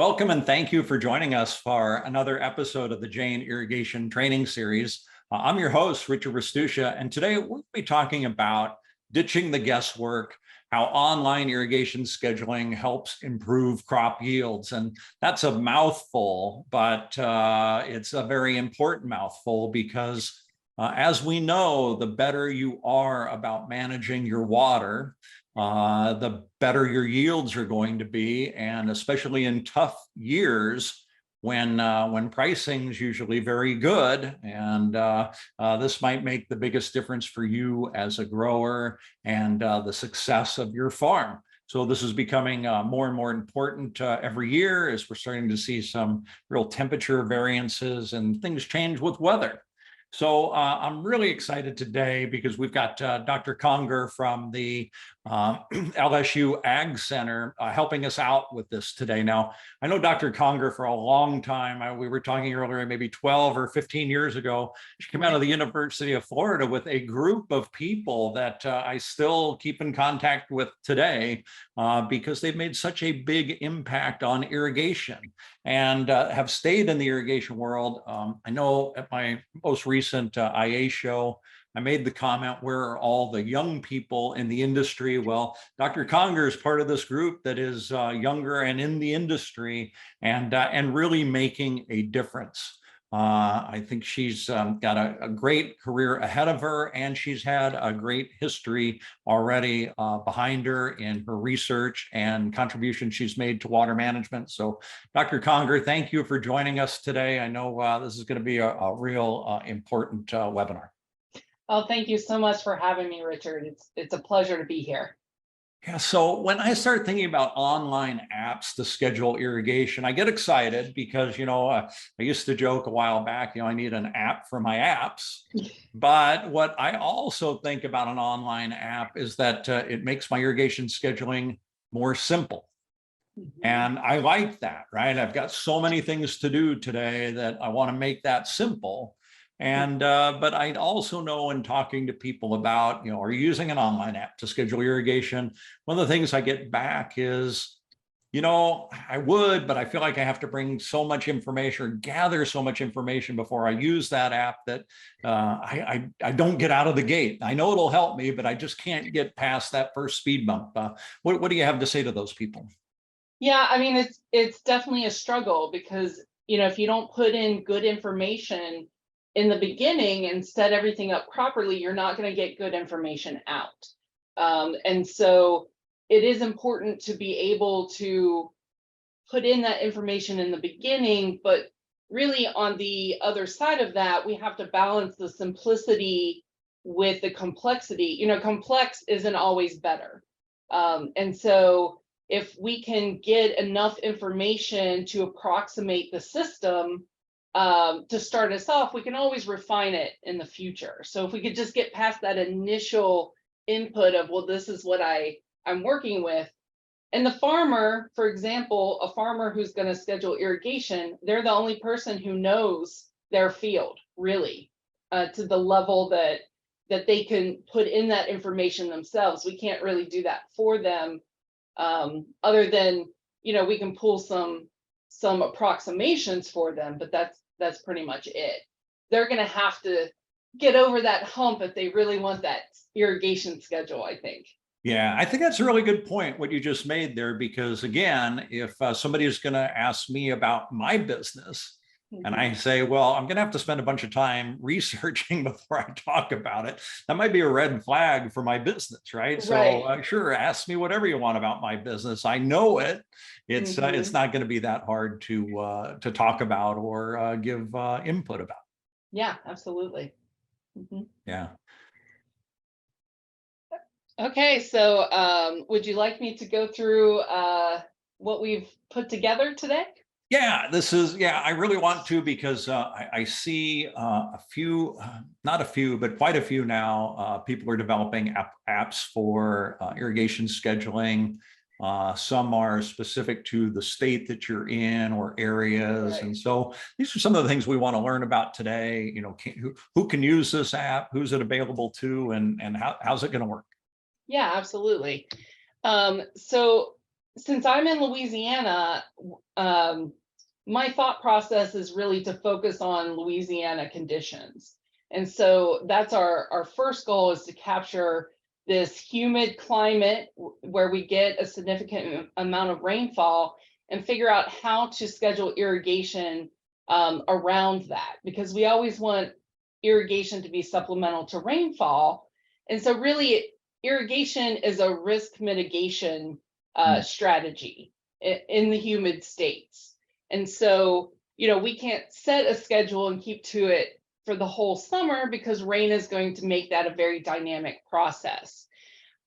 Welcome and thank you for joining us for another episode of the Jane Irrigation Training Series. I'm your host, Richard Stacia, and today we'll be talking about ditching the guesswork, how online irrigation scheduling helps improve crop yields. And that's a mouthful, but it's a very important mouthful because as we know, the better you are about managing your water, the better your yields are going to be, and especially in tough years when pricing is usually very good, and this might make the biggest difference for you as a grower and the success of your farm. So this is becoming more and more important every year as we're starting to see some real temperature variances and things change with weather. So I'm really excited today because we've got Dr. Conger from the LSU AgCenter helping us out with this today. Now, I know Dr. Conger for a long time. We were talking earlier, maybe 12 or 15 years ago. She came out of the University of Florida with a group of people that I still keep in contact with today because they've made such a big impact on irrigation and have stayed in the irrigation world. I know at my most recent IA show, I made the comment, where are all the young people in the industry? Well, Dr. Conger is part of this group that is younger and in the industry and really making a difference. I think she's got a great career ahead of her, and she's had a great history already behind her in her research and contributions she's made to water management. So Dr. Conger, thank you for joining us today. I know this is going to be a real important webinar. Oh, thank you so much for having me, Richard. It's a pleasure to be here. Yeah, so when I start thinking about online apps to schedule irrigation, I get excited because, I used to joke a while back, I need an app for my apps. But what I also think about an online app is that it makes my irrigation scheduling more simple. And I like that, right? I've got so many things to do today that I want to make that simple. And but I also know in talking to people about, are you using an online app to schedule irrigation? One of the things I get back is, I would, but I feel like I have to bring so much information or gather so much information before I use that app that I don't get out of the gate. I know it'll help me, but I just can't get past that first speed bump. What do you have to say to those people? Yeah, I mean, it's definitely a struggle because, if you don't put in good information in the beginning and set everything up properly, you're not going to get good information out. And so it is important to be able to put in that information in the beginning, but really on the other side of that, we have to balance the simplicity with the complexity. Complex isn't always better. And so if we can get enough information to approximate the system, to start us off, we can always refine it in the future. So if we could just get past that initial input of, well, this is what I'm working with. And the farmer, for example, a farmer who's going to schedule irrigation, they're the only person who knows their field, really, to the level that they can put in that information themselves. We can't really do that for them, other than, we can pull some approximations for them, but that's pretty much it. They're going to have to get over that hump if they really want that irrigation schedule, I think. Yeah, I think that's a really good point, what you just made there, because again, if somebody is going to ask me about my business, and I say, well, I'm going to have to spend a bunch of time researching before I talk about it, that might be a red flag for my business, right? So sure, ask me whatever you want about my business. I know it. It's not going to be that hard to talk about or give input about. Yeah, absolutely. Yeah. Okay, so would you like me to go through what we've put together today? Yeah, I really want to, because I see a few, not a few, but quite a few now, people are developing apps for irrigation scheduling. Some are specific to the state that you're in or areas. Right. And so these are some of the things we want to learn about today. Who can use this app? Who's it available to? And how's it going to work? Yeah, absolutely. So since I'm in Louisiana, my thought process is really to focus on Louisiana conditions. And so that's our first goal, is to capture this humid climate where we get a significant amount of rainfall, and figure out how to schedule irrigation around that, because we always want irrigation to be supplemental to rainfall. And so really, irrigation is a risk mitigation strategy in the humid states. And so, we can't set a schedule and keep to it for the whole summer, because rain is going to make that a very dynamic process.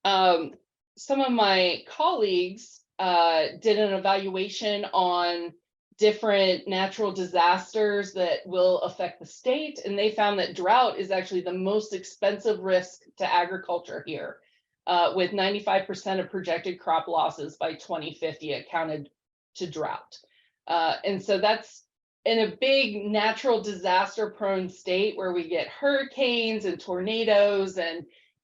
Some of my colleagues did an evaluation on different natural disasters that will affect the state, and they found that drought is actually the most expensive risk to agriculture here, with 95% of projected crop losses by 2050 accounted to drought. And so that's in a big natural disaster prone state where we get hurricanes and tornadoes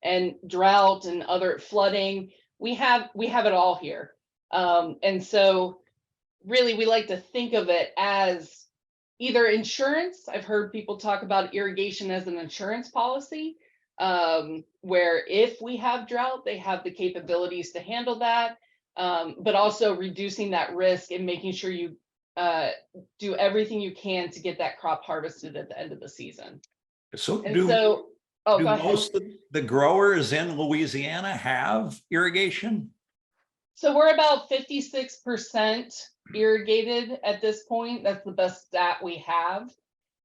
and drought and other flooding. We have it all here. And so really, we like to think of it as either insurance. I've heard people talk about irrigation as an insurance policy, where if we have drought, they have the capabilities to handle that, but also reducing that risk and making sure you do everything you can to get that crop harvested at the end of the season. So And do go ahead. most of the growers in Louisiana have irrigation? So we're about 56% irrigated at this point. That's the best stat we have.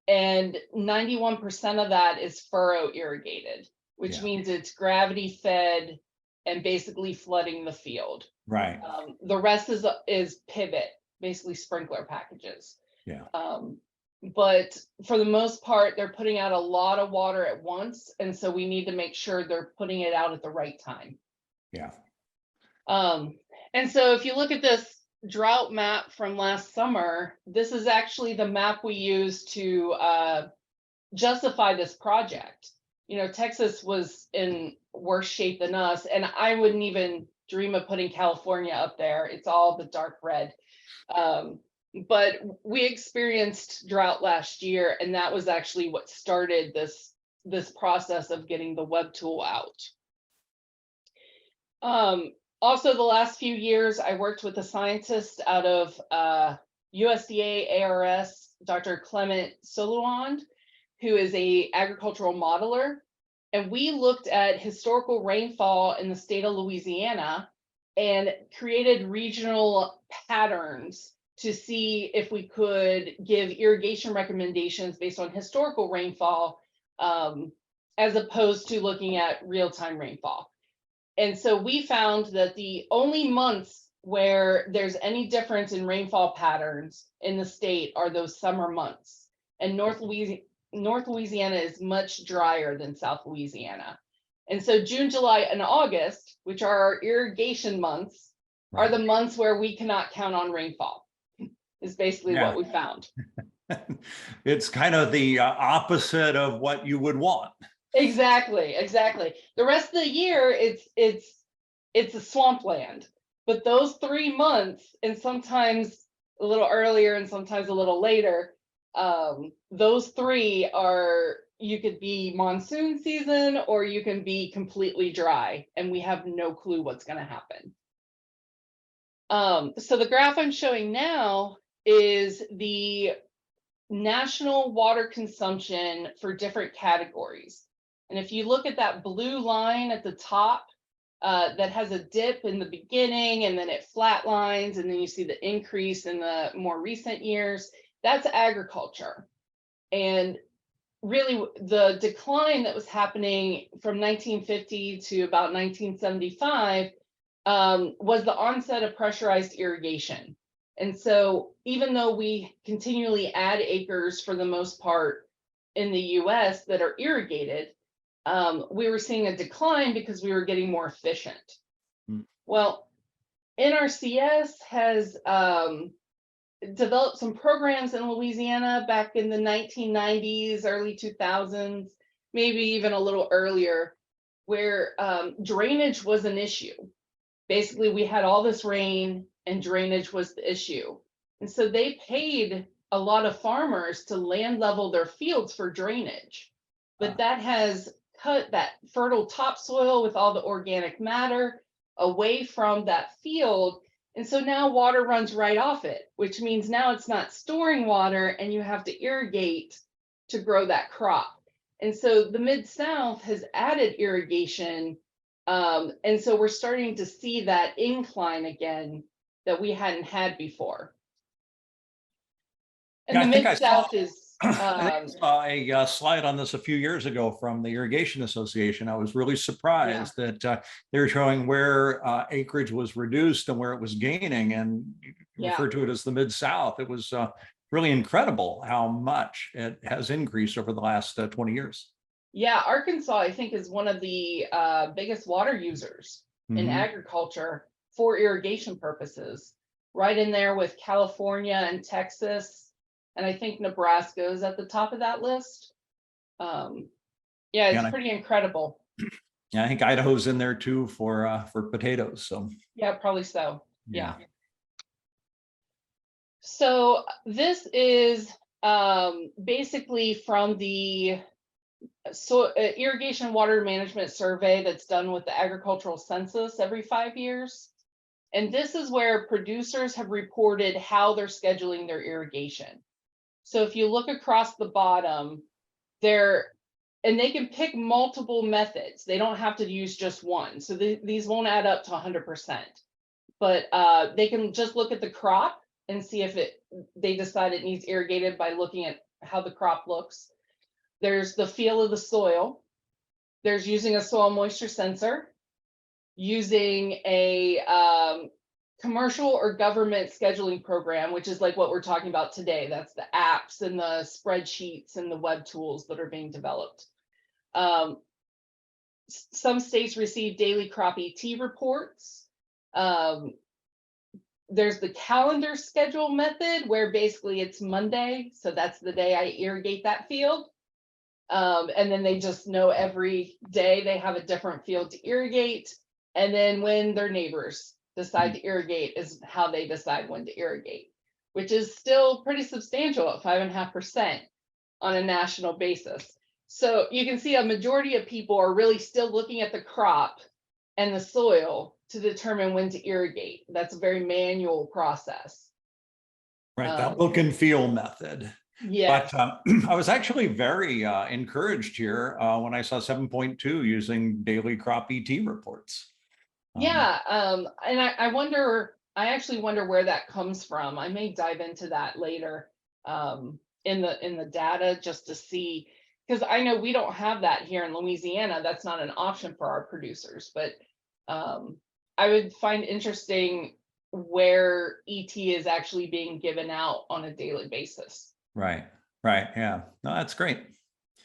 And 91% of that is furrow irrigated, which means it's gravity fed and basically flooding the field. Right. The rest is pivot, basically sprinkler packages. Yeah. But for the most part, they're putting out a lot of water at once. And so we need to make sure they're putting it out at the right time. Yeah. And so if you look at this drought map from last summer, this is actually the map we used to justify this project. Texas was in worse shape than us, and I wouldn't even dream of putting California up there. It's all the dark red. But we experienced drought last year, and that was actually what started this process of getting the Webtool out. Also, the last few years, I worked with a scientist out of USDA ARS, Dr. Clement Soluand, who is an agricultural modeler. And we looked at historical rainfall in the state of Louisiana and created regional patterns to see if we could give irrigation recommendations based on historical rainfall, as opposed to looking at real-time rainfall. And so we found that the only months where there's any difference in rainfall patterns in the state are those summer months. And North Louisiana is much drier than South Louisiana. And so June, July, and August, which are our irrigation months, are the months where we cannot count on rainfall, is basically what we found. It's kind of the opposite of what you would want. Exactly. The rest of the year, it's a swampland. But those 3 months, and sometimes a little earlier and sometimes a little later, those three are, you could be monsoon season or you can be completely dry, and we have no clue what's going to happen. So the graph I'm showing now is the national water consumption for different categories. And if you look at that blue line at the top, that has a dip in the beginning and then it flatlines, and then you see the increase in the more recent years, that's agriculture. And really the decline that was happening from 1950 to about 1975 was the onset of pressurized irrigation. And so even though we continually add acres for the most part in the US that are irrigated, we were seeing a decline because we were getting more efficient. Well, NRCS has developed some programs in Louisiana back in the 1990s, early 2000s, maybe even a little earlier, where drainage was an issue. basically we had all this rain and drainage was the issue. And so they paid a lot of farmers to land level their fields for drainage. But that has cut that fertile topsoil with all the organic matter away from that field. And so now water runs right off it, which means now it's not storing water and you have to irrigate to grow that crop. And so the Mid-South has added irrigation. And so we're starting to see that incline again that we hadn't had before. And Yeah, the I think I Mid-South saw, is, I saw a slide on this a few years ago from the Irrigation Association. I was really surprised that they were showing where acreage was reduced and where it was gaining, and you referred to it as the Mid-South. It was really incredible how much it has increased over the last 20 years. Yeah, Arkansas, I think, is one of the biggest water users in agriculture for irrigation purposes, right in there with California and Texas. And I think Nebraska is at the top of that list. Yeah, it's pretty incredible. Yeah, I think Idaho's in there too for potatoes. So yeah, probably so. Yeah. So this is basically from the irrigation water management survey that's done with the agricultural census every 5 years. And this is where producers have reported how they're scheduling their irrigation. So if you look across the bottom, and they can pick multiple methods. They don't have to use just one. So these won't add up to 100%. But they can just look at the crop and see if they decide it needs irrigated by looking at how the crop looks. There's the feel of the soil. There's using a soil moisture sensor, using a commercial or government scheduling program, which is like what we're talking about today. That's the apps and the spreadsheets and the web tools that are being developed. Some states receive daily crop ET reports. There's the calendar schedule method where basically it's Monday. So that's the day I irrigate that field. And then they just know every day they have a different field to irrigate. And then when their neighbors decide to irrigate is how they decide when to irrigate, which is still pretty substantial at 5.5% on a national basis. So you can see a majority of people are really still looking at the crop and the soil to determine when to irrigate. That's a very manual process. Right, that look and feel method. Yeah. But I was actually very encouraged here when I saw 7.2 using daily crop ET reports. Yeah, and I actually wonder where that comes from. I may dive into that later in the data just to see, because I know we don't have that here in Louisiana. That's not an option for our producers, but I would find interesting where ET is actually being given out on a daily basis. Right, yeah, no, that's great.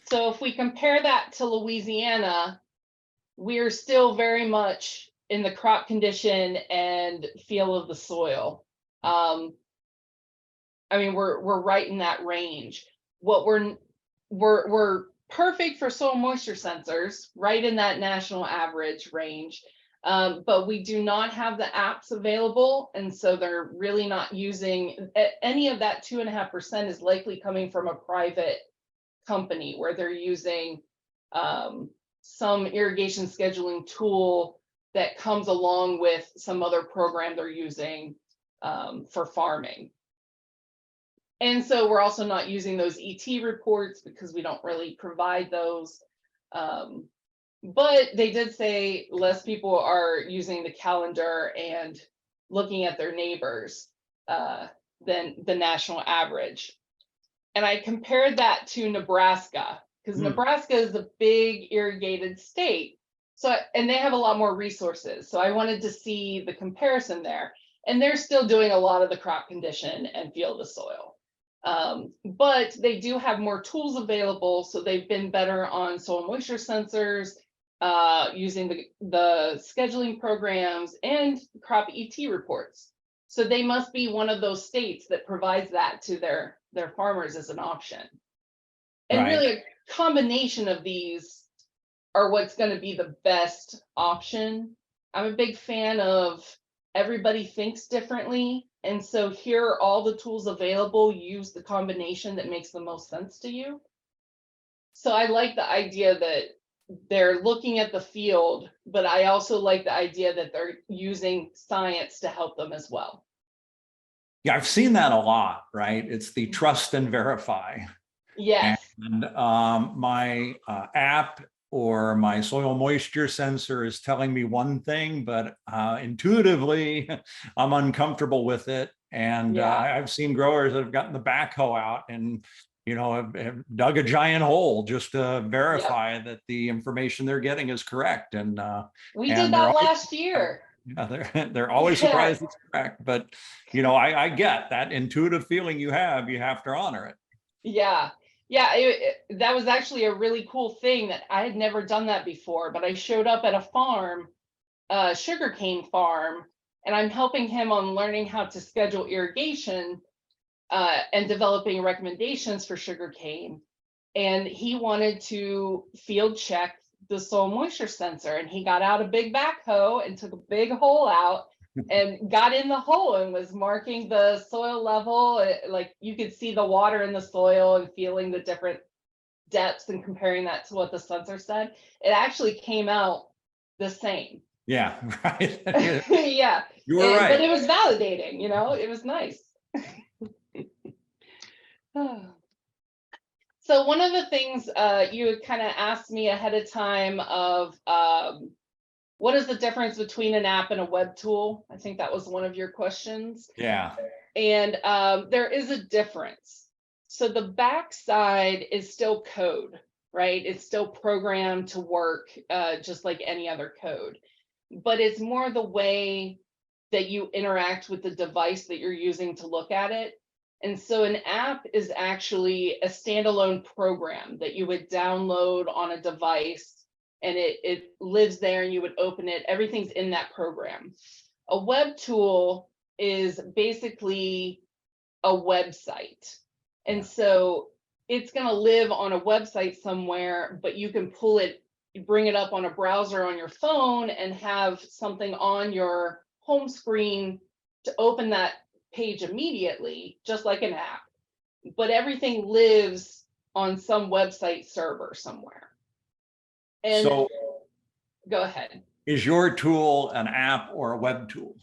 So if we compare that to Louisiana, we're still very much in the crop condition and feel of the soil. I mean, we're right in that range. What we're perfect for soil moisture sensors, right in that national average range. But we do not have the apps available, and so they're really not using any of that. 2.5% is likely coming from a private company where they're using some irrigation scheduling tool that comes along with some other program they're using for farming. And so we're also not using those ET reports because we don't really provide those. But they did say less people are using the calendar and looking at their neighbors than the national average. And I compared that to Nebraska, because Nebraska is a big irrigated state. So, and they have a lot more resources. So I wanted to see the comparison there. And they're still doing a lot of the crop condition and feel the soil. But they do have more tools available. So they've been better on soil moisture sensors, using the scheduling programs and crop ET reports. So they must be one of those states that provides that to their farmers as an option. And really a combination of these are what's going to be the best option I'm a big fan of everybody thinks differently. And so here are all the tools available. Use the combination that makes the most sense to you. So I like the idea that they're looking at the field, but I also like the idea that they're using science to help them as well. Yeah, I've seen that a lot, right? It's the trust and verify. Yes. And my app or my soil moisture sensor is telling me one thing, but intuitively I'm uncomfortable with it. And Yeah. I've seen growers that have gotten the backhoe out and have dug a giant hole just to verify that the information they're getting is correct. And We did they're that always, last year. they're always Yeah. surprised it's correct. But I get that intuitive feeling you have to honor it. Yeah. Yeah, that was actually a really cool thing that I had never done that before, but I showed up at a farm, a sugarcane farm, and I'm helping him on learning how to schedule irrigation and developing recommendations for sugarcane. And he wanted to field check the soil moisture sensor, and he got out a big backhoe and took a big hole out and got in the hole and was marking the soil level. Like you could see the water in the soil and feeling the different depths and comparing that to what the sensor said. It actually came out the same. Yeah, right. Yeah. You were right. But it was validating, it was nice. So one of the things you had kind of asked me ahead of time of what is the difference between an app and a web tool? I think that was one of your questions. Yeah. And there is a difference. So the backside is still code, right? It's still programmed to work just like any other code. But it's more the way that you interact with the device that you're using to look at it. And so an app is actually a standalone program that you would download on a device, and it lives there and you would open it. Everything's in that program. A web tool is basically a website. And so it's going to live on a website somewhere, but you can pull it, bring it up on a browser on your phone and have something on your home screen to open that page immediately, just like an app. But everything lives on some website server somewhere. And so go ahead. Is your tool an app or a web tool?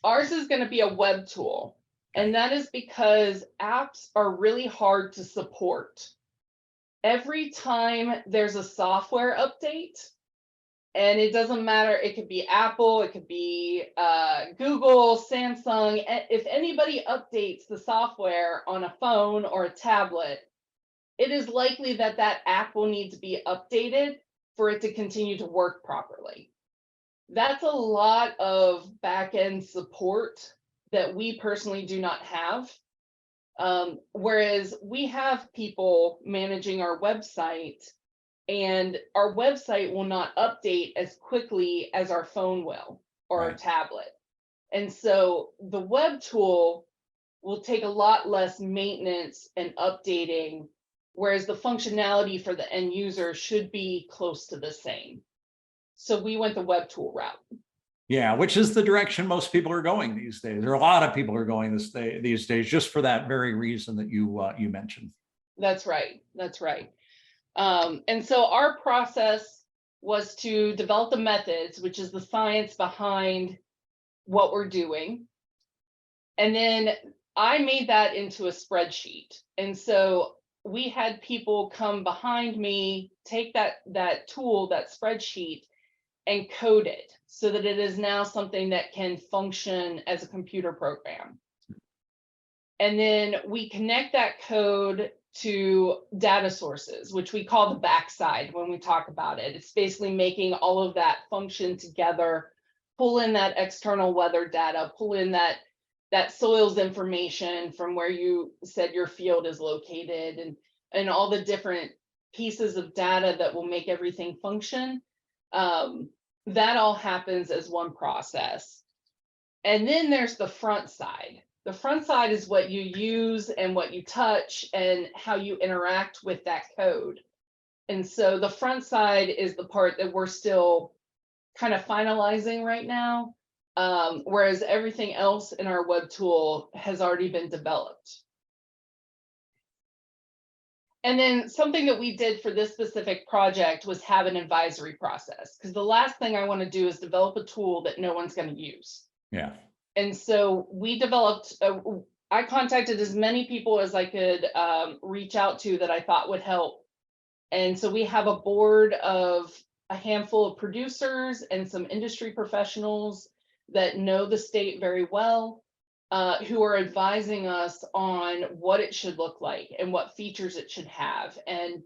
Ours is going to be a web tool. And that is because apps are really hard to support. Every time there's a software update, and it doesn't matter, it could be Apple, it could be Google, Samsung. If anybody updates the software on a phone or a tablet, it is likely that that app will need to be updated for it to continue to work properly. That's a lot of back-end support that we personally do not have. Whereas we have people managing our website, and our website will not update as quickly as our phone will or our tablet. And so the web tool will take a lot less maintenance and updating, whereas the functionality for the end user should be close to the same. So we went the web tool route. Yeah, which is the direction most people are going these days. There are a lot of people who are going these days just for that very reason that you mentioned. That's right. That's right. And so our process was to develop the methods, which is the science behind what we're doing. And then I made that into a spreadsheet. And so we had people come behind me, take that tool, that spreadsheet, and code it so that it is now something that can function as a computer program. And then we connect that code to data sources, which we call the backside when we talk about it. It's basically making all of that function together, pull in that external weather data, pull in that soils information from where you said your field is located, and all the different pieces of data that will make everything function. That all happens as one process. And then there's the front side. The front side is what you use and what you touch and how you interact with that code. And so the front side is the part that we're still kind of finalizing right now. Whereas everything else in our web tool has already been developed. And then something that we did for this specific project was have an advisory process, because the last thing I want to do is develop a tool that no one's going to use. Yeah. And so we developed, I contacted as many people as I could reach out to that I thought would help. And so we have a board of a handful of producers and some industry professionals that know the state very well, who are advising us on what it should look like and what features it should have, and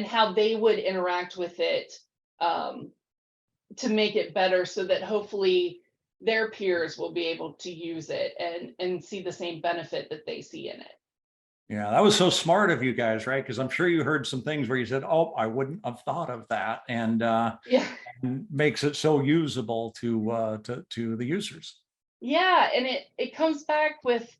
how they would interact with it to make it better, so that hopefully their peers will be able to use it and see the same benefit that they see in it. Yeah, that was so smart of you guys, right? Because I'm sure you heard some things where you said, "Oh, I wouldn't have thought of that," and Yeah. makes it so usable to the users. Yeah, and it comes back with,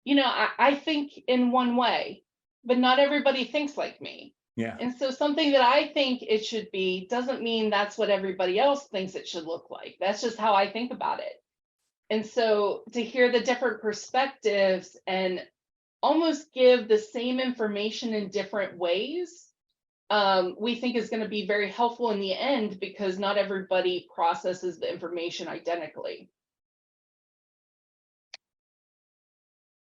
I think in one way, but not everybody thinks like me. Yeah. And so something that I think it should be doesn't mean that's what everybody else thinks it should look like. That's just how I think about it. And so to hear the different perspectives and almost give the same information in different ways, we think is going to be very helpful in the end, because not everybody processes the information identically.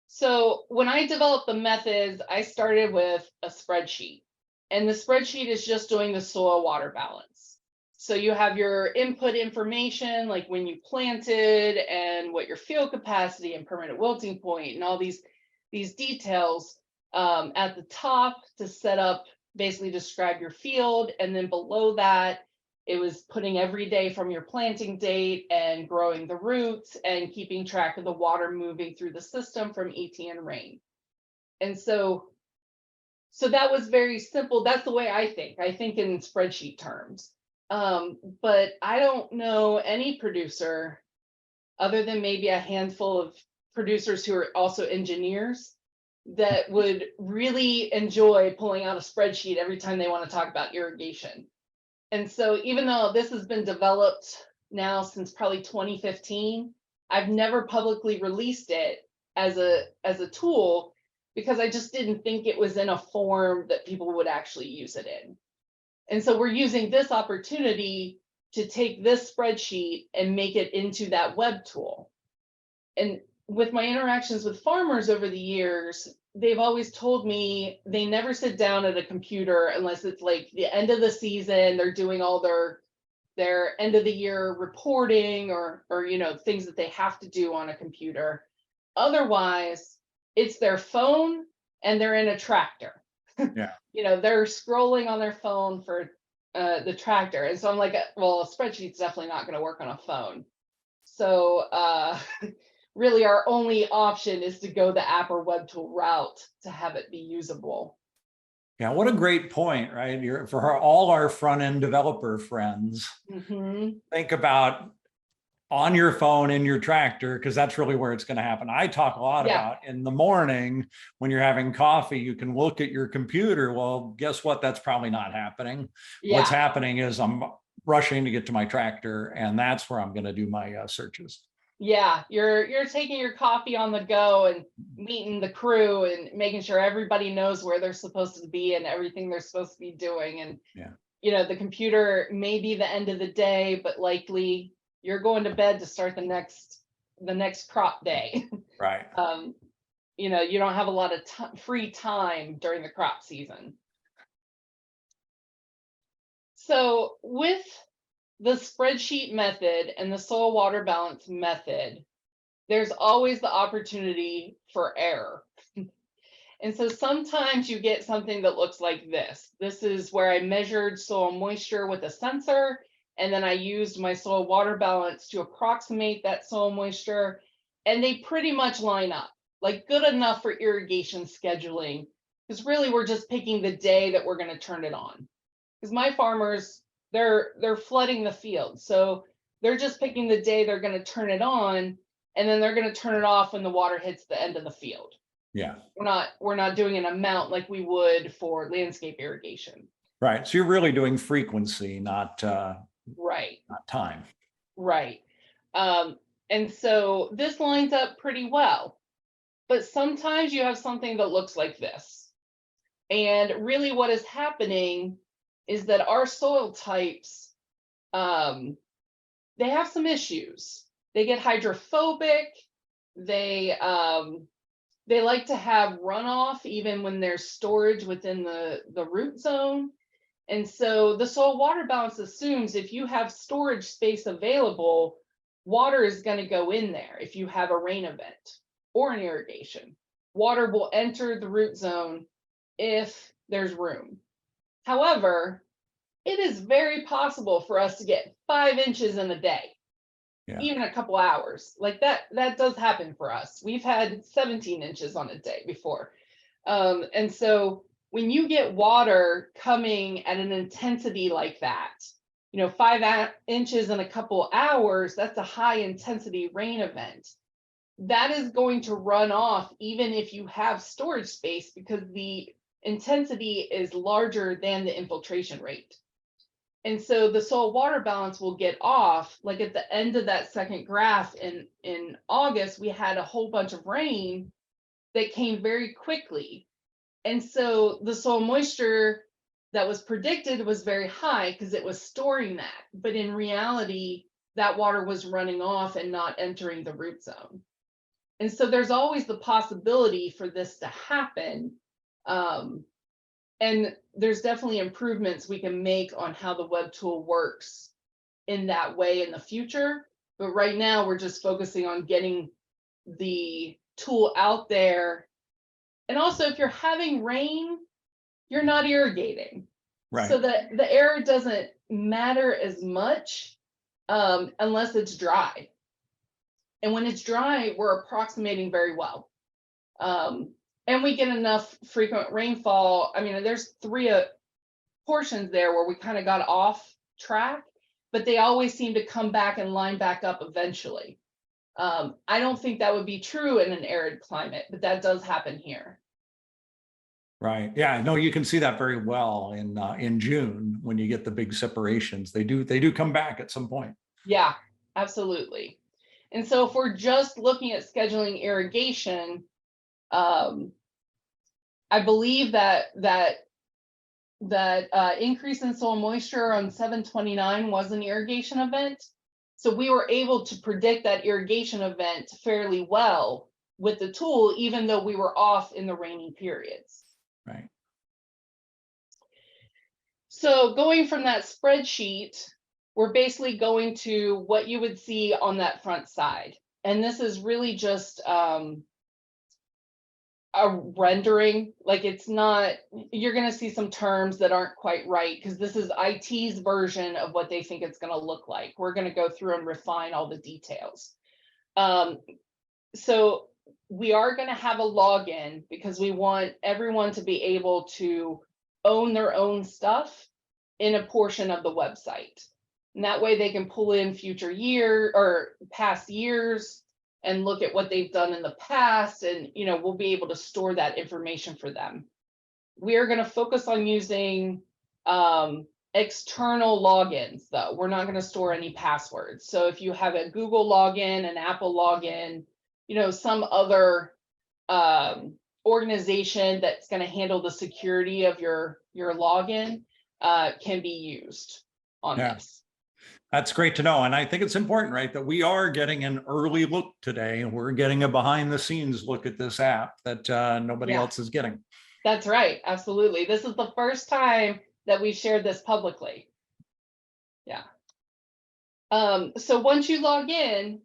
So when I developed the methods, I started with a spreadsheet, and the spreadsheet is just doing the soil water balance. So you have your input information, like when you planted and what your field capacity and permanent wilting point and all these details at the top to set up, basically describe your field. And then below that, it was putting every day from your planting date and growing the roots and keeping track of the water moving through the system from ET and rain. And so that was very simple. That's the way I think in spreadsheet terms. But I don't know any producer, other than maybe a handful of producers who are also engineers, that would really enjoy pulling out a spreadsheet every time they want to talk about irrigation. And so even though this has been developed now since probably 2015, I've never publicly released it as a tool, because I just didn't think it was in a form that people would actually use it in. And so we're using this opportunity to take this spreadsheet and make it into that web tool. And with my interactions with farmers over the years, they've always told me they never sit down at a computer unless it's like the end of the season, they're doing all their end of the year reporting or things that they have to do on a computer. Otherwise, it's their phone and they're in a tractor. Yeah. They're scrolling on their phone for the tractor. And so I'm like, well, a spreadsheet's definitely not going to work on a phone. So really our only option is to go the app or web tool route to have it be usable. Yeah, what a great point, right? For all our front-end developer friends, think about on your phone in your tractor, because that's really where it's going to happen. I talk a lot about in the morning when you're having coffee, you can look at your computer. Well, guess what? That's probably not happening. Yeah. What's happening is I'm rushing to get to my tractor, and that's where I'm going to do my searches. Yeah, you're taking your coffee on the go and meeting the crew and making sure everybody knows where they're supposed to be and everything they're supposed to be doing. And the computer may be the end of the day, but likely you're going to bed to start the next crop day. Right. You don't have a lot of free time during the crop season. So with the spreadsheet method and the soil water balance method, there's always the opportunity for error. And so sometimes you get something that looks like this. This is where I measured soil moisture with a sensor, and then I used my soil water balance to approximate that soil moisture, and they pretty much line up, like good enough for irrigation scheduling, because really we're just picking the day that we're going to turn it on. Because my farmers, they're flooding the field, so they're just picking the day they're going to turn it on, and then they're going to turn it off when the water hits the end of the field. Yeah, we're not doing an amount like we would for landscape irrigation. Right. So you're really doing frequency, not Right. not time. Right. And so this lines up pretty well, but sometimes you have something that looks like this. And really what is happening is that our soil types, they have some issues. They get hydrophobic. They like to have runoff even when there's storage within the root zone. And so the soil water balance assumes if you have storage space available, water is going to go in there. If you have a rain event or an irrigation, water will enter the root zone if there's room. However, it is very possible for us to get 5 inches in a day, even a couple hours. Like that does happen for us. We've had 17 inches on a day before. And so when you get water coming at an intensity like that, 5 inches in a couple hours, that's a high intensity rain event. That is going to run off even if you have storage space, because the intensity is larger than the infiltration rate. And so the soil water balance will get off. Like at the end of that second graph in August, we had a whole bunch of rain that came very quickly. And so the soil moisture that was predicted was very high because it was storing that. But in reality, that water was running off and not entering the root zone. And so there's always the possibility for this to happen. And there's definitely improvements we can make on how the web tool works in that way in the future. But right now we're just focusing on getting the tool out there. And also, if you're having rain, you're not irrigating. Right. So that the error doesn't matter as much unless it's dry. And when it's dry, we're approximating very well. And we get enough frequent rainfall. I mean, there's 3 portions there where we kind of got off track, but they always seem to come back and line back up eventually. I don't think that would be true in an arid climate, but that does happen here. Right. Yeah. No, you can see that very well in June when you get the big separations. They do come back at some point. Yeah, absolutely. And so if we're just looking at scheduling irrigation, I believe that increase in soil moisture on 7/29 was an irrigation event. So we were able to predict that irrigation event fairly well with the tool, even though we were off in the rainy periods. Right. So going from that spreadsheet, we're basically going to what you would see on that front side. And this is really just a rendering. Like, it's not, you're going to see some terms that aren't quite right because this is IT's version of what they think it's going to look like. We're going to go through and refine all the details. So we are going to have a login because we want everyone to be able to own their own stuff in a portion of the website. And that way they can pull in future year or past years and look at what they've done in the past. And, we'll be able to store that information for them. We are going to focus on using external logins, though. We're not going to store any passwords. So if you have a Google login, an Apple login, some other organization that's going to handle the security of your login can be used on this. That's great to know. And I think it's important, right, that we are getting an early look today. We're getting a behind the scenes look at this app that nobody else is getting. That's right. Absolutely. This is the first time that we've shared this publicly. Yeah. So once you log in,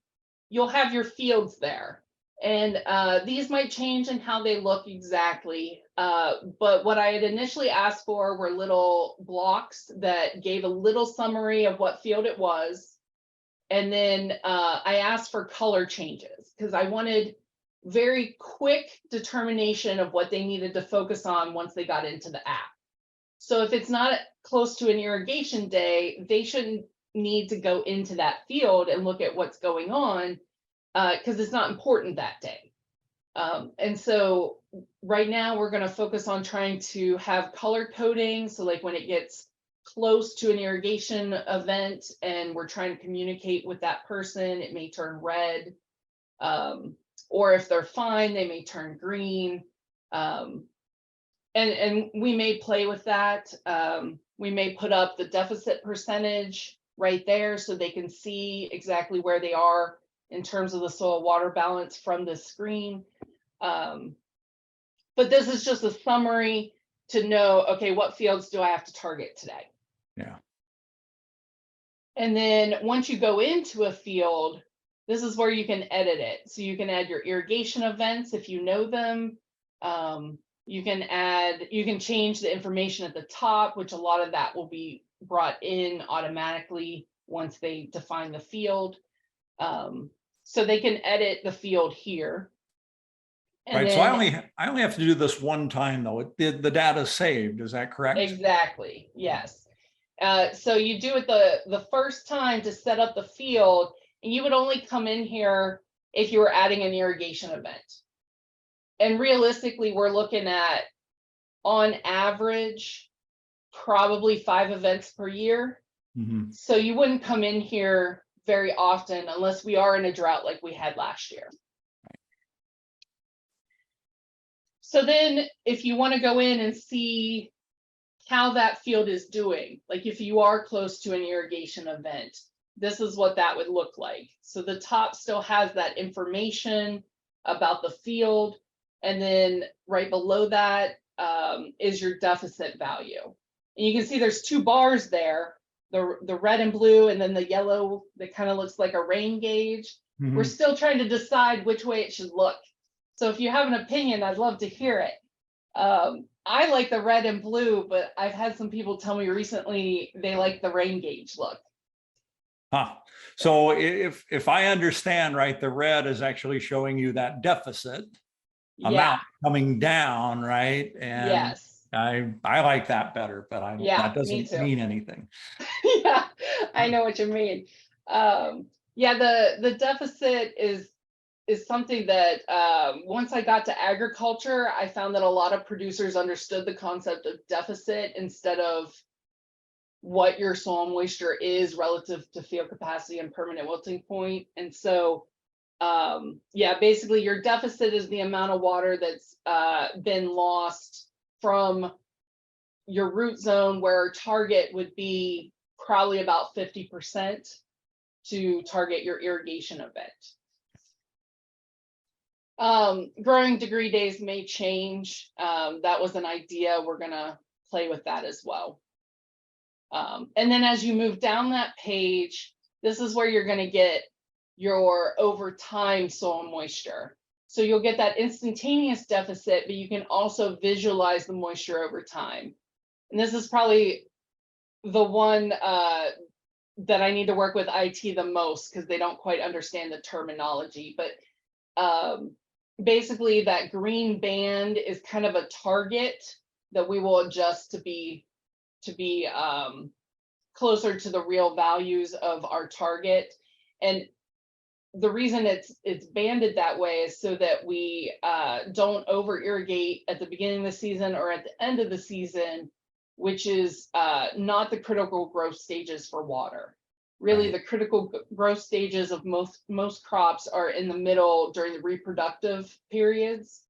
you'll have your fields there. And these might change in how they look exactly. But what I had initially asked for were little blocks that gave a little summary of what field it was. And then I asked for color changes because I wanted very quick determination of what they needed to focus on once they got into the app. So if it's not close to an irrigation day, they shouldn't need to go into that field and look at what's going on because it's not important that day. And so right now we're going to focus on trying to have color coding. So like when it gets close to an irrigation event and we're trying to communicate with that person, it may turn red. Or if they're fine, they may turn green. And we may play with that. We may put up the deficit percentage right there so they can see exactly where they are in terms of the soil water balance from the screen. But this is just a summary to know, okay, what fields do I have to target today? Yeah. And then once you go into a field, this is where you can edit it. So you can add your irrigation events if you know them. You can change the information at the top, which a lot of that will be brought in automatically once they define the field. So they can edit the field here. And right. then, So I only have to do this one time though. The data is saved. Is that correct? Exactly. Yes. So you do it the first time to set up the field, and you would only come in here if you were adding an irrigation event. And realistically, we're looking at, on average, probably 5 events per year. Mm-hmm. So you wouldn't come in here very often unless we are in a drought like we had last year. So then if you want to go in and see how that field is doing, like if you are close to an irrigation event, this is what that would look like. So the top still has that information about the field. And then right below that is your deficit value. And you can see there's 2 bars there, the red and blue, and then the yellow that kind of looks like a rain gauge. Mm-hmm. We're still trying to decide which way it should look. So if you have an opinion, I'd love to hear it. I like the red and blue, but I've had some people tell me recently they like the rain gauge look. Huh. So if I understand right, the red is actually showing you that deficit amount coming down, right? And yes, I like that better, but that doesn't mean anything. Yeah, I know what you mean. Yeah, the deficit is something that once I got to agriculture, I found that a lot of producers understood the concept of deficit instead of what your soil moisture is relative to field capacity and permanent wilting point. And so yeah, basically your deficit is the amount of water that's been lost from your root zone, where target would be probably about 50% to target your irrigation event. Growing degree days may change. That was an idea. We're gonna play with that as well. And then as you move down that page, this is where you're gonna get your over time soil moisture. So you'll get that instantaneous deficit, but you can also visualize the moisture over time. And this is probably the one that I need to work with IT the most, because they don't quite understand the terminology. But basically that green band is kind of a target that we will adjust to be closer to the real values of our target. And the reason it's banded that way is so that we don't over irrigate at the beginning of the season or at the end of the season, which is not the critical growth stages for water. Really, the critical growth stages of most crops are in the middle during the reproductive periods.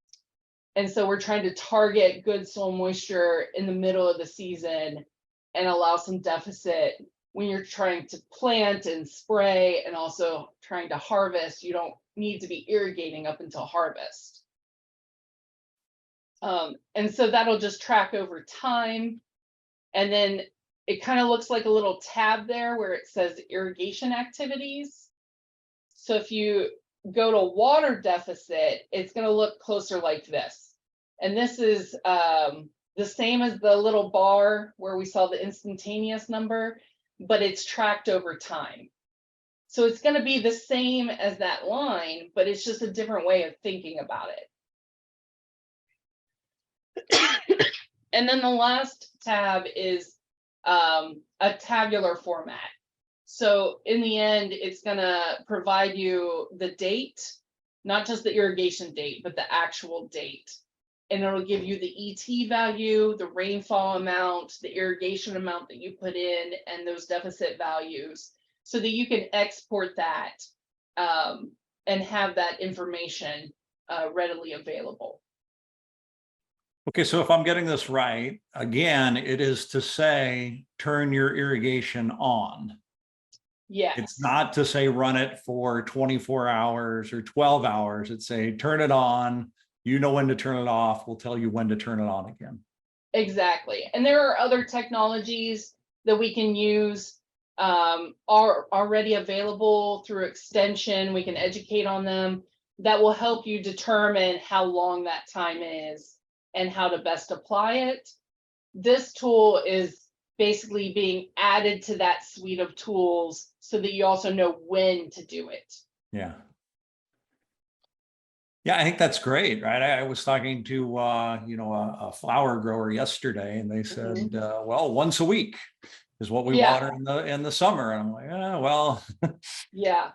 And so we're trying to target good soil moisture in the middle of the season and allow some deficit when you're trying to plant and spray and also trying to harvest. You don't need to be irrigating up until harvest. And so that'll just track over time. And then it kind of looks like a little tab there where it says irrigation activities. So if you go to water deficit, it's going to look closer like this. And this is the same as the little bar where we saw the instantaneous number, but it's tracked over time. So it's going to be the same as that line, but it's just a different way of thinking about it. And then the last tab is a tabular format. So in the end, it's going to provide you the date, not just the irrigation date, but the actual date. and it'll give you the ET value, the rainfall amount, the irrigation amount that you put in, and those deficit values, so that you can export that and have that information readily available. Okay, so if I'm getting this right, again, it is to say, turn your irrigation on. Yes. It's not to say run it for 24 hours or 12 hours. It's say, turn it on. You know when to turn it off. We'll tell you when to turn it on again. Exactly. And there are other technologies that we can use are already available through extension. We can educate on them that will help you determine how long that time is and how to best apply it. This tool is basically being added to that suite of tools so that you also know when to do it. Yeah. Yeah, I think that's great, right? I was talking to a flower grower yesterday, and they said, well, once a week is what we water in the summer. And I'm like, well, yeah.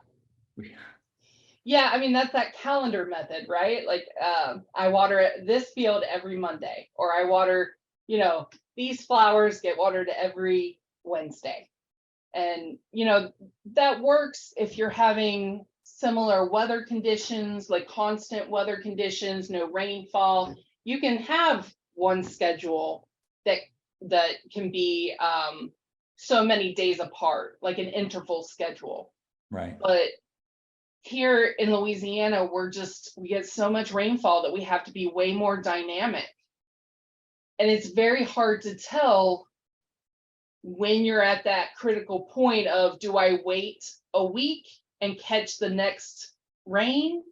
Yeah, I mean, that's that calendar method, right? Like I water this field every Monday, or I water, these flowers get watered every Wednesday. And, that works if you're having similar weather conditions, like constant weather conditions, no rainfall. You can have one schedule that can be so many days apart, like an interval schedule. Right. But here in Louisiana, we get so much rainfall that we have to be way more dynamic. And it's very hard to tell when you're at that critical point of, do I wait a week and catch the next rain,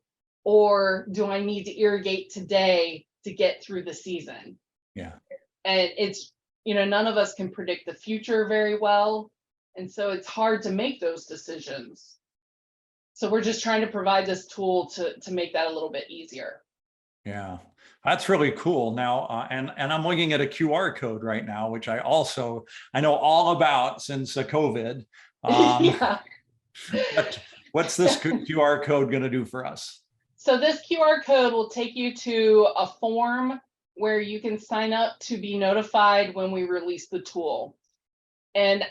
or do I need to irrigate today to get through the season? Yeah. And it's, none of us can predict the future very well. And so it's hard to make those decisions. So we're just trying to provide this tool to make that a little bit easier. Yeah, that's really cool. Now, and I'm looking at a QR code right now, which I know all about since COVID. Yeah. What's this QR code going to do for us? So this QR code will take you to a form where you can sign up to be notified when we release the tool. And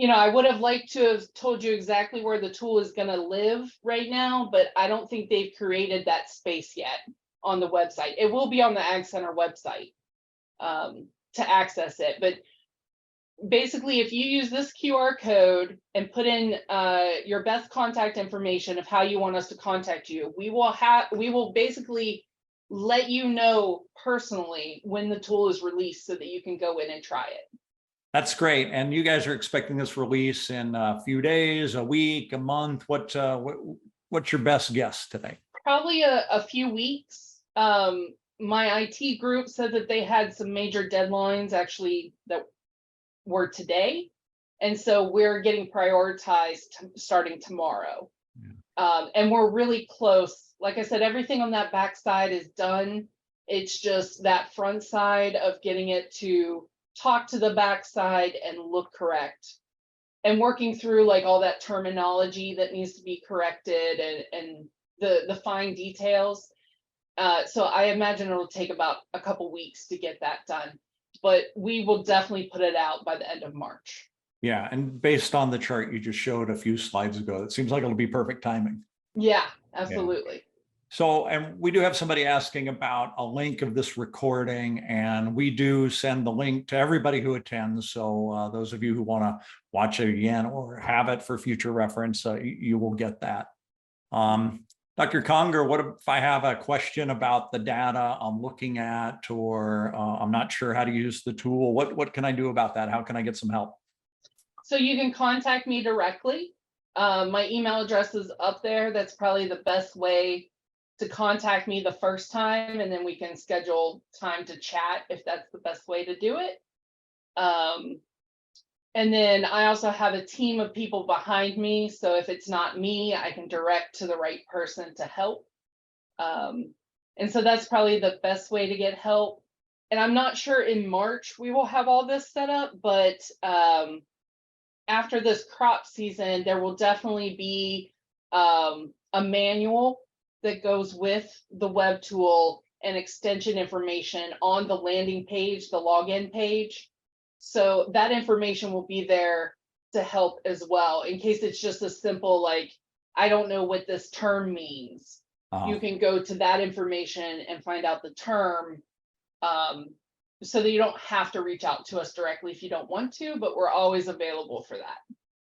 I would have liked to have told you exactly where the tool is going to live right now, but I don't think they've created that space yet on the website. It will be on the AgCenter website to access it. But basically, if you use this QR code and put in your best contact information of how you want us to contact you, we will basically let you know personally when the tool is released so that you can go in and try it. That's great. And you guys are expecting this release in a few days, a week, a month. What's your best guess today? Probably a few weeks. My IT group said that they had some major deadlines actually that were today. And so we're getting prioritized starting tomorrow. Yeah. And we're really close. Like I said, everything on that back side is done. It's just that front side of getting it to talk to the backside and look correct, and working through like all that terminology that needs to be corrected and the fine details. So I imagine it'll take about a couple weeks to get that done, but we will definitely put it out by the end of March. Yeah, and based on the chart you just showed a few slides ago, it seems like it'll be perfect timing. Yeah, absolutely. Yeah. So, and we do have somebody asking about a link of this recording, and we do send the link to everybody who attends. So those of you who want to watch it again or have it for future reference, you will get that. Dr. Conger, what if I have a question about the data I'm looking at, or I'm not sure how to use the tool? What can I do about that? How can I get some help? So you can contact me directly. My email address is up there. That's probably the best way to contact me the first time, and then we can schedule time to chat if that's the best way to do it. And then I also have a team of people behind me. So if it's not me, I can direct to the right person to help. And so that's probably the best way to get help. And I'm not sure in March we will have all this set up, but after this crop season, there will definitely be a manual that goes with the web tool and extension information on the landing page, the login page. So that information will be there to help as well, in case it's just a simple, like, I don't know what this term means. You can go to that information and find out the term, so that you don't have to reach out to us directly if you don't want to, but we're always available for that.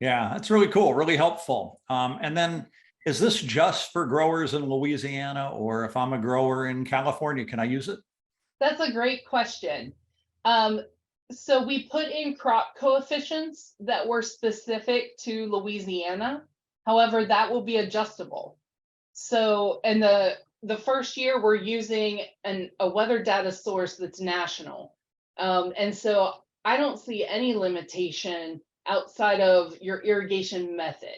Yeah, that's really cool, really helpful. And then is this just for growers in Louisiana, or if I'm a grower in California, can I use it? That's a great question. So we put in crop coefficients that were specific to Louisiana. However, that will be adjustable. So, and the first year we're using a weather data source that's national. And so I don't see any limitation outside of your irrigation method.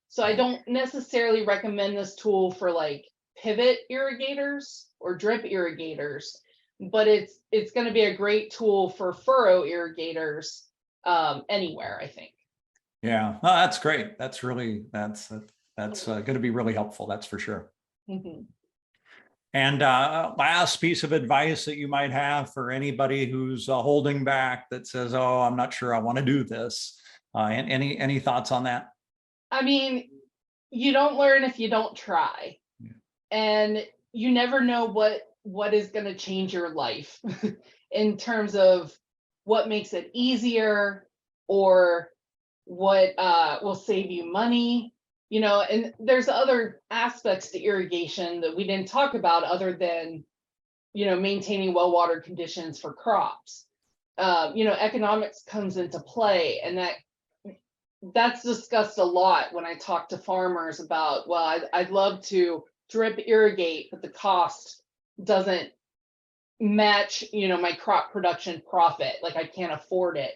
So I don't necessarily recommend this tool for like pivot irrigators or drip irrigators, but it's going to be a great tool for furrow irrigators anywhere, I think. Yeah, oh, that's great. That's really, that's going to be really helpful. That's for sure. Mm-hmm. And last piece of advice that you might have for anybody who's holding back, that says, oh, I'm not sure I want to do this. And any thoughts on that? I mean, you don't learn if you don't try. Yeah. And you never know what is going to change your life in terms of what makes it easier or what will save you money, you know. And there's other aspects to irrigation that we didn't talk about other than, you know, maintaining well-watered conditions for crops. You know, economics comes into play, and that's discussed a lot when I talk to farmers about, well, I'd love to drip irrigate, but the cost doesn't match, you know, my crop production profit. Like, I can't afford it.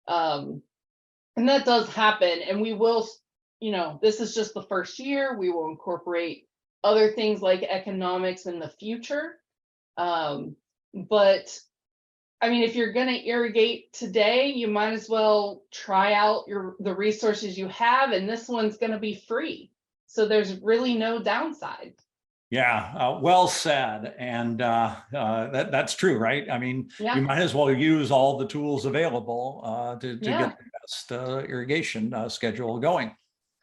And that does happen. And we will, you know, this is just the first year. We will incorporate other things like economics in the future. But I mean, if you're going to irrigate today, you might as well try out the resources you have, and this one's going to be free. So there's really no downside. Yeah, well said. And that's true, right? I mean, yeah. You might as well use all the tools available to get the best irrigation schedule going.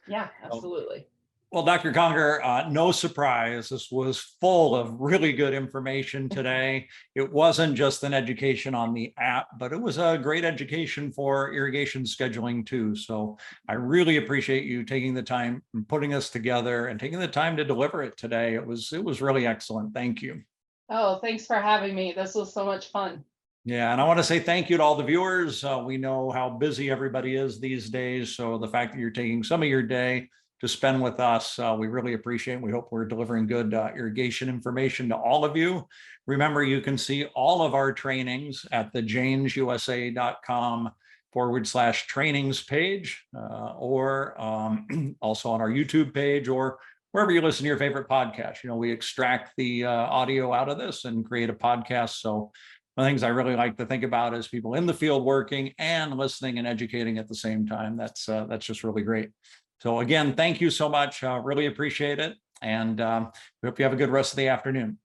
Yeah, absolutely. Well, Dr. Conger, no surprise, this was full of really good information today. It wasn't just an education on the app, but it was a great education for irrigation scheduling too. So I really appreciate you taking the time and putting us together and taking the time to deliver it today. It was really excellent. Thank you. Oh, thanks for having me. This was so much fun. Yeah, and I want to say thank you to all the viewers. We know how busy everybody is these days. So the fact that you're taking some of your day to spend with us, we really appreciate. We hope we're delivering good irrigation information to all of you. Remember, you can see all of our trainings at the janesusa.com/trainings page, or also on our YouTube page, or wherever you listen to your favorite podcast. You know, we extract the audio out of this and create a podcast. So one of the things I really like to think about is people in the field working and listening and educating at the same time. That's just really great. So again, thank you so much. Really appreciate it. And we hope you have a good rest of the afternoon.